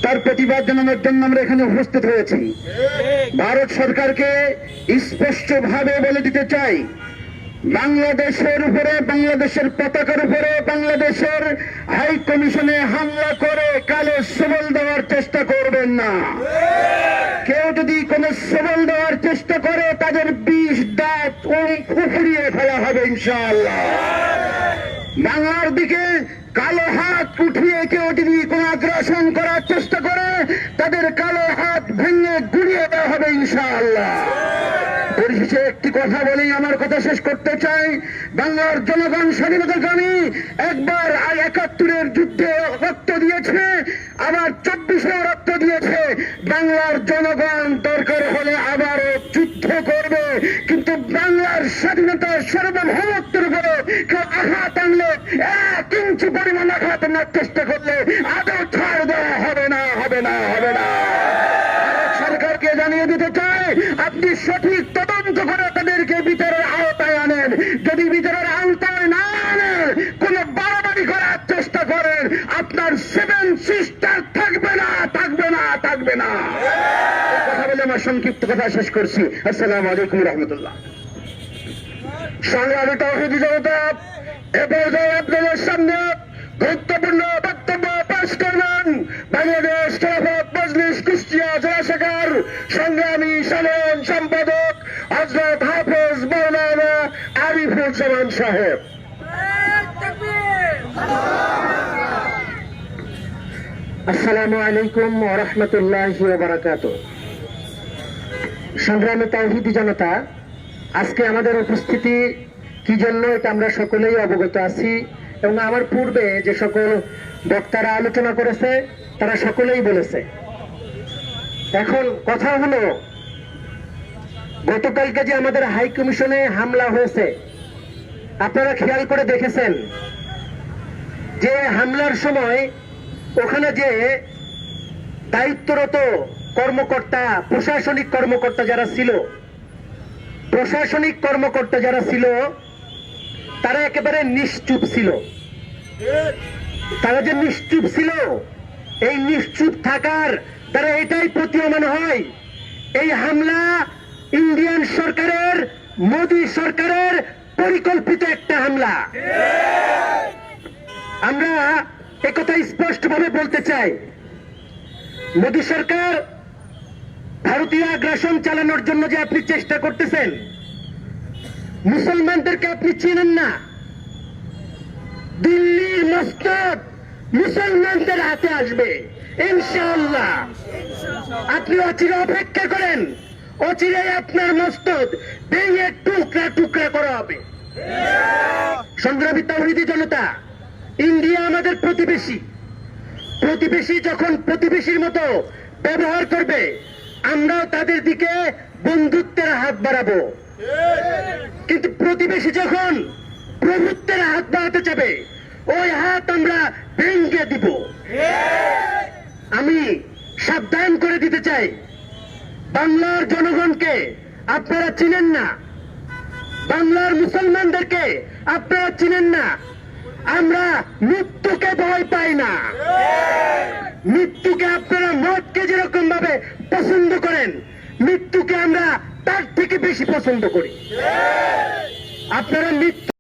তার প্রতিবাদ জানানোর জন্য আমরা এখানে উপস্থিত হয়েছি। ভারত সরকারকে স্পষ্টভাবে বলে দিতে চাই, বাংলাদেশের উপরে, বাংলাদেশের পতাকার উপরে, বাংলাদেশের হাই কমিশনে হামলা করে কালো সবল দেওয়ার চেষ্টা করবেন না। কেউ যদি কোন সবল দেওয়ার চেষ্টা করে তাদের 20 দাঁত ফুফড়িয়ে ফেলা হবে ইনশাআল্লাহ। বাংলার দিকে কালো হাত উঠিয়ে কেউ যদি কোন আগ্রাসন করার চেষ্টা করে তাদের কালো হাত ভেঙে গুড়িয়ে দেওয়া হবে ইনশাআল্লাহ। পরিশেষে একটি কথা বলেই আমার কথা শেষ করতে চাই, বাংলার জনগণ স্বাধীনতাকামী, একবার ৭১-এর যুদ্ধে রক্ত দিয়েছে, আবার ২৪-এও রক্ত দিয়েছে। বাংলার জনগণ দরকার হলে আবারও যুদ্ধ করবে, কিন্তু বাংলার স্বাধীনতার সার্বভৌমত্বের উপরে কেউ আঘাত আনলে, ১ ইঞ্চি পরিমাণ আঘাত আনার চেষ্টা করলে আদৌ ছাড় দেওয়া হবে না, হবে না, হবে না। সরকারকে জানিয়ে দিতে চাই, আপনি সঠিক তদন্ত করে তাদেরকে বিচারের আওতায় আনেন। যদি বিচারের আওতায় না আনেন, কোন বাড়াবাড়ি করার চেষ্টা করেন, আপনার 7 সিস্টার থাকবে না, থাকবে না, থাকবে না। কথা বলে আমার সংক্ষিপ্ত কথা শেষ করছি। আসসালামু আলাইকুম রহমতুল্লাহ। সংগ্রামী তাওহীদি জনতা, এ পর্যায়ে আপনাদের সামনে গুরুত্বপূর্ণ বক্তব্য পেশ করবেন বাংলাদেশ খেলাফত মজলিস কুষ্টিয়া জেলা শাখার সংগ্রামী সাধারণ সম্পাদক হযরত হাফেজ মাওলানা আরিফুজ্জামান সাহেব। আসসালামু আলাইকুম ওয়া রাহমাতুল্লাহি ওয়া বারাকাতুহু। সংগ্রামী তাওহীদি জনতা, আজকে আমাদের উপস্থিতি কি জন্য এটা আমরা সকলেই অবগত আছি, এবং আমার পূর্বে যে সকল বক্তারা আলোচনা করেছে তারা সকলেই বলেছে। এখন কথা হলো, গতকালকে যে আমাদের হাই কমিশনে হামলা হয়েছে, আপনারা খেয়াল করে দেখেছেন যে হামলার সময় ওখানে যে দায়িত্বরত কর্মকর্তা, প্রশাসনিক কর্মকর্তা যারা ছিল তারা একেবারে নিশ্চুপ ছিল। তারা যে নিশ্চুপ ছিল, এই নিশ্চুপ থাকার দ্বারা এটাই প্রতীয়মান হয় এই হামলা ইন্ডিয়ান সরকারের, মোদী সরকারের পরিকল্পিত একটা হামলা। আমরা একথা স্পষ্টভাবে বলতে চাই, মোদী সরকার ভারতীয় আগ্রাসন চালানোর জন্য যে আপনি চেষ্টা করতেছেন, মুসলমানদেরকে আপনি চিনেন না। দিল্লির মসনদ মুসলমানদের হাতে আসবে ইনশাআল্লাহ। আপনি অচিরে অপেক্ষা করেন, অচিরে আপনার মসনদ ভেঙে টুকরা টুকরা করা হবে। সংগ্রামী তাওহীদি জনতা, ইন্ডিয়া আমাদের প্রতিবেশী। প্রতিবেশী যখন প্রতিবেশীর মতো ব্যবহার করবে, আমরাও তাদের দিকে বন্ধুত্বের হাত বাড়াবো। কিন্তু প্রতিবেশী যখন প্রভুত্বের হাত বাড়াতে যাবে, ওই হাত আমরা ভেঙে দিব। আমি সাবধান করে দিতে চাই, বাংলার জনগণকে আপনারা চিনেন না, বাংলার মুসলমানদেরকে আপনারা চিনেন না। আমরা মৃত্যুকে ভয় পাই না। মৃত্যুকে আপনারা মদকে যেরকম ভাবে পছন্দ করেন, মৃত্যুকে আমরা তার থেকে বেশি পছন্দ করি। আপনারা মৃত্যু